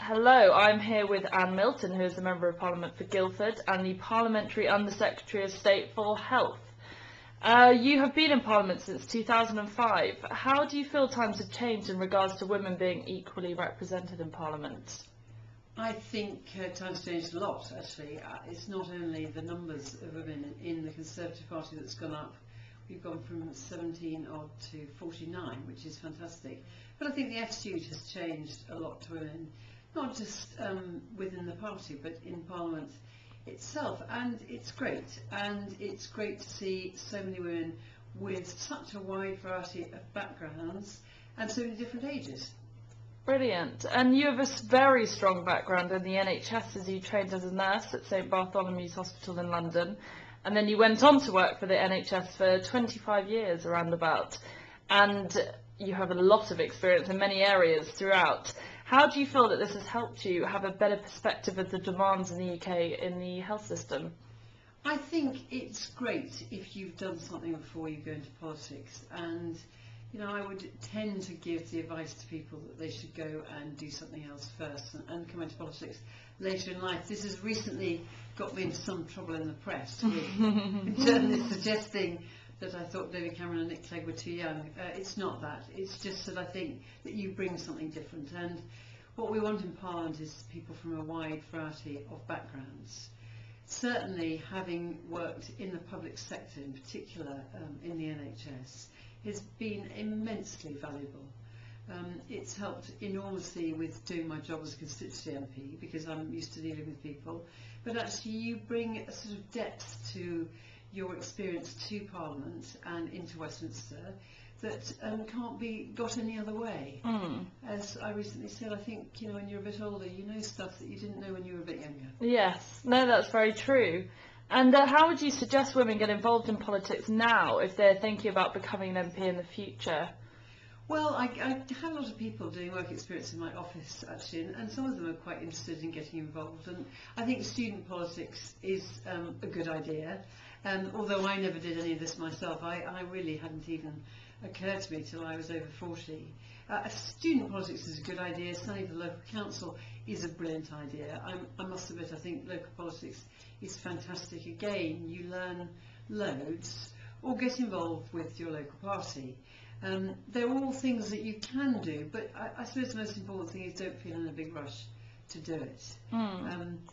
Hello, I'm here with Anne Milton, who is the Member of Parliament for Guildford and the Parliamentary Under-Secretary of State for Health. You have been in Parliament since 2005. How do you feel times have changed in regards to women being equally represented in Parliament? I think times changed a lot, actually. It's not only the numbers of women in the Conservative Party that's gone up. We've gone from 17 odd to 49, which is fantastic. But I think the attitude has changed a lot to women, not just within the party, but in Parliament itself. And it's great. And it's great to see so many women with such a wide variety of backgrounds and so many different ages. Brilliant. And you have a very strong background in the NHS, as you trained as a nurse at St Bartholomew's Hospital in London. And then you went on to work for the NHS for 25 years around about. And you have a lot of experience in many areas throughout. How do you feel that this has helped you have a better perspective of the demands in the UK in the health system? I think it's great if you've done something before you go into politics. And you know, I would tend to give the advice to people that they should go and do something else first and come into politics later in life. This has recently got me into some trouble in the press with journalists suggesting that I thought David Cameron and Nick Clegg were too young. It's not that. It's just that I think that you bring something different. And what we want in Parliament is people from a wide variety of backgrounds. Certainly, having worked in the public sector, in particular in the NHS, has been immensely valuable. It's helped enormously with doing my job as a constituency MP, because I'm used to dealing with people, but actually you bring a sort of depth to your experience to Parliament and into Westminster that can't be got any other way. As I recently said, I think, you know, when you're a bit older, you know stuff that you didn't know when you were a bit younger. Yes, no, that's very true. And how would you suggest women get involved in politics now if they're thinking about becoming an MP in the future? Well, I have a lot of people doing work experience in my office, actually, and some of them are quite interested in getting involved. And I think student politics is a good idea. Although I never did any of this myself, I really hadn't even occurred to me till I was over 40. Student politics is a good idea. Certainly the local council is a brilliant idea. I must admit, I think local politics is fantastic. Again, you learn loads, or get involved with your local party. They're all things that you can do, but I suppose the most important thing is don't feel in a big rush to do it.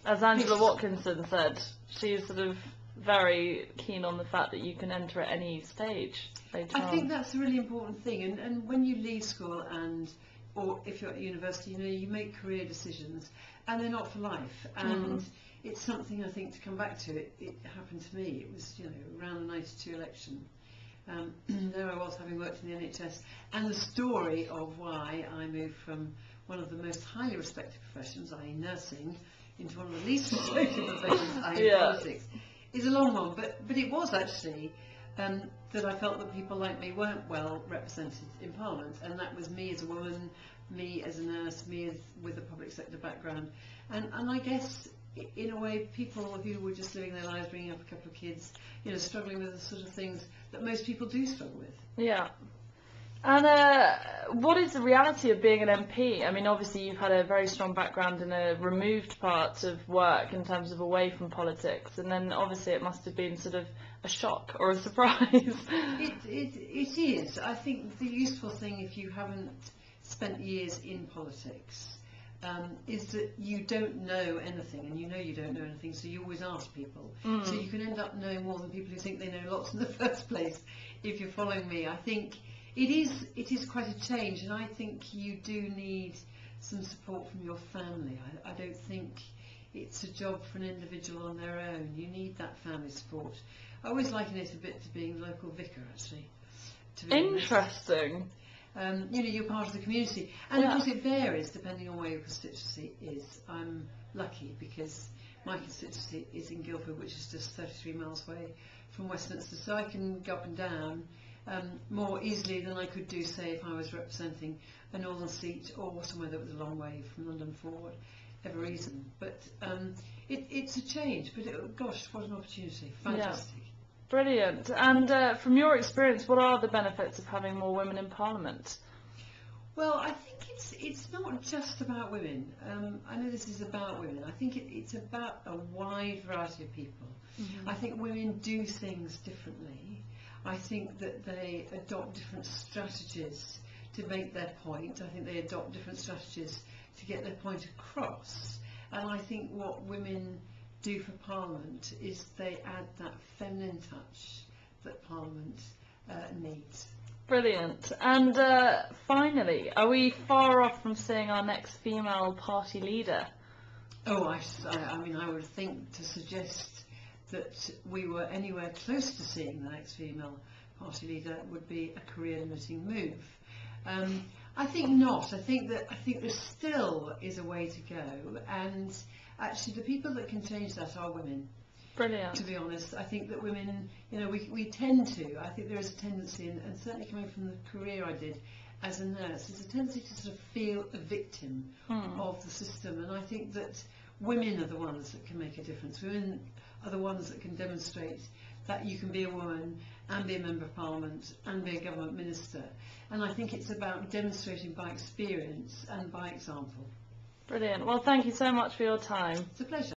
As Angela Watkinson said, she's sort of very keen on the fact that you can enter at any stage later on. I think that's a really important thing, and when you leave school or if you're at university, you know, you make career decisions and they're not for life, and it's something I think to come back to. It happened to me. It was, you know, around the 92 election. There I was, having worked in the NHS, and the story of why I moved from one of the most highly respected professions, i.e. nursing, into one of the least respected professions, i.e. politics, is a long one, but it was actually that I felt that people like me weren't well represented in Parliament, and that was me as a woman, me as a nurse, me with a public sector background, and I guess in a way people who were just living their lives, bringing up a couple of kids, you know, struggling with the sort of things that most people do struggle with. Yeah. And what is the reality of being an MP? I mean, obviously you've had a very strong background in a removed part of work in terms of away from politics, and then obviously it must have been sort of a shock or a surprise. It is. I think the useful thing, if you haven't spent years in politics, is that you don't know anything, and you know you don't know anything, so you always ask people. So you can end up knowing more than people who think they know lots in the first place, if you're following me. I think it is quite a change, and I think you do need some support from your family. I don't think it's a job for an individual on their own. You need that family support. I always liken it a bit to being a local vicar, actually. Interesting. You know, you're part of the community, and of course it varies depending on where your constituency is. I'm lucky because my constituency is in Guildford, which is just 33 miles away from Westminster, so I can go up and down more easily than I could do, say, if I was representing a northern seat or somewhere that was a long way from London for whatever reason. But it's a change, but gosh, what an opportunity. Fantastic. Yeah. Brilliant. And from your experience, what are the benefits of having more women in Parliament? Well, I think it's not just about women. I know this is about women. I think it's about a wide variety of people. Mm-hmm. I think women do things differently. I think that they adopt different strategies to make their point. I think they adopt different strategies to get their point across. And I think what women do for Parliament is they add that feminine touch that Parliament needs. Brilliant. And finally, are we far off from seeing our next female party leader? Oh, I mean, I would think to suggest that we were anywhere close to seeing the next female party leader would be a career-limiting move. I think not. I think there still is a way to go, and actually the people that can change that are women. Brilliant. To be honest, I think that women, you know, we tend to. I think there is a tendency, and certainly coming from the career I did as a nurse, there's a tendency to sort of feel a victim of the system, and I think that women are the ones that can make a difference. Women are the ones that can demonstrate that you can be a woman and be a member of Parliament and be a government minister, and I think it's about demonstrating by experience and by example. Brilliant. Well, thank you so much for your time. It's a pleasure.